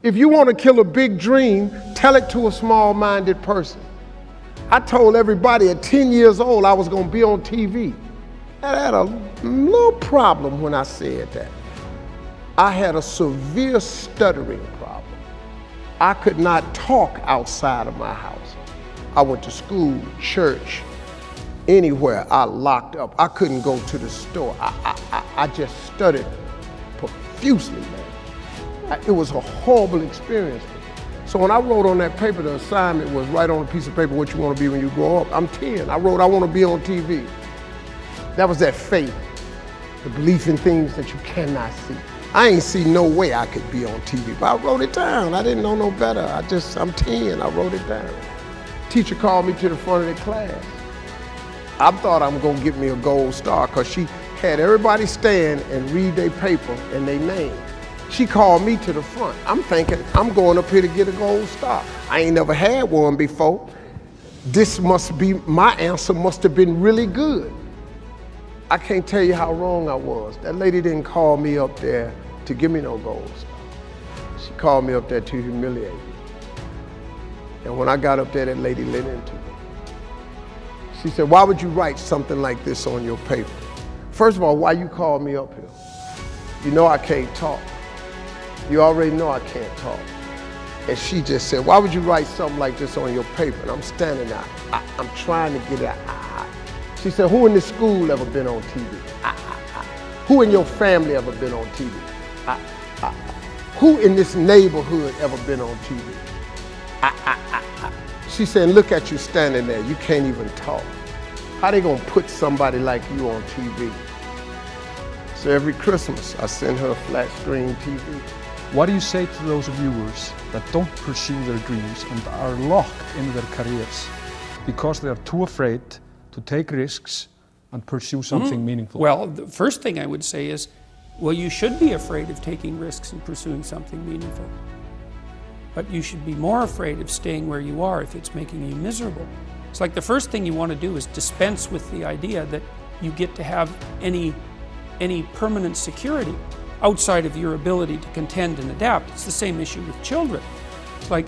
If you want to kill a big dream, tell it to a small-minded person. I told everybody at 10 years old I was going to be on TV. I had a little problem when I said that. I had a severe stuttering problem. I could not talk outside of my house. I went to school, church, anywhere. I locked up. I couldn't go to the store. I just stuttered profusely, man. It was a horrible experience for me. So when I wrote on that paper, the assignment was write on a piece of paper what you want to be when you grow up. I'm 10. I wrote I want to be on TV. That was that faith, the belief in things that you cannot see. I ain't see no way I could be on TV, but I wrote it down. I didn't know no better. I'm 10, I wrote it down. Teacher called me to the front of the class. I thought I'm gonna get me a gold star because she had everybody stand and read their paper and their name. She called me to the front. I'm thinking, I'm going up here to get a gold star. I ain't never had one before. This must be, my answer must have been really good. I can't tell you how wrong I was. That lady didn't call me up there to give me no gold star. She called me up there to humiliate me. And when I got up there, that lady lit into me. She said, why would you write something like this on your paper? First of all, why you called me up here? You know I can't talk. You already know I can't talk. And she just said, why would you write something like this on your paper? And I'm standing there, I'm trying to get it out. She said, who in this school ever been on TV? Who in your family ever been on TV? Who in this neighborhood ever been on TV? She said, look at you standing there, you can't even talk. How they gonna put somebody like you on TV? So every Christmas, I send her a flat screen TV. What do you say to those viewers that don't pursue their dreams and are locked in their careers because they are too afraid to take risks and pursue something meaningful? Well, the first thing I would say is, well, you should be afraid of taking risks and pursuing something meaningful. But you should be more afraid of staying where you are if it's making you miserable. It's like the first thing you want to do is dispense with the idea that you get to have any permanent security outside of your ability to contend and adapt. It's the same issue with children. It's like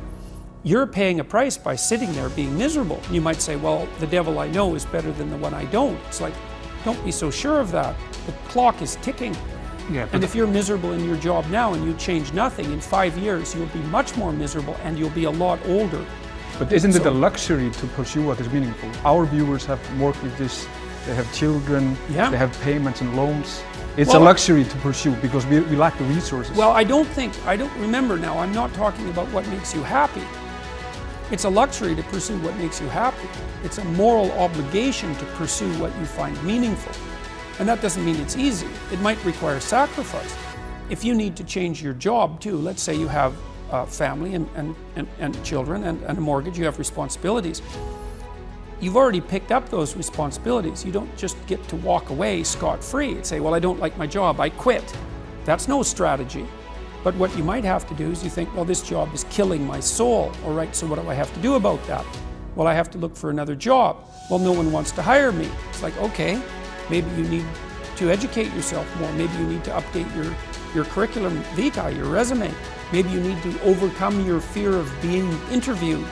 you're paying a price by sitting there being miserable. You might say, well, the devil I know is better than the one I don't. It's like, don't be so sure of that. The clock is ticking. Yeah, and if you're miserable in your job now and you change nothing, in 5 years you'll be much more miserable and you'll be a lot older. But isn't it a luxury to pursue what is meaningful? Our viewers have mortgages, they have children, Yeah. they have payments and loans. It's a luxury to pursue because we lack the resources. Well, I don't remember now, I'm not talking about what makes you happy. It's a luxury to pursue what makes you happy. It's a moral obligation to pursue what you find meaningful. And that doesn't mean it's easy. It might require sacrifice. If you need to change your job too, let's say you have a family and children and a mortgage, you have responsibilities. You've already picked up those responsibilities. You don't just get to walk away scot-free and say, well, I don't like my job, I quit. That's no strategy. But what you might have to do is you think, well, this job is killing my soul. All right, so what do I have to do about that? Well, I have to look for another job. Well, no one wants to hire me. It's like, okay, maybe you need to educate yourself more. Maybe you need to update your curriculum vitae, your resume. Maybe you need to overcome your fear of being interviewed.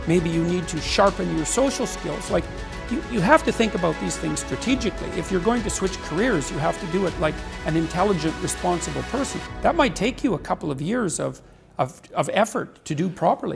Maybe you need to sharpen your social skills. Like, you have to think about these things strategically. If you're going to switch careers, you have to do it like an intelligent, responsible person. That might take you a couple of years of effort to do properly.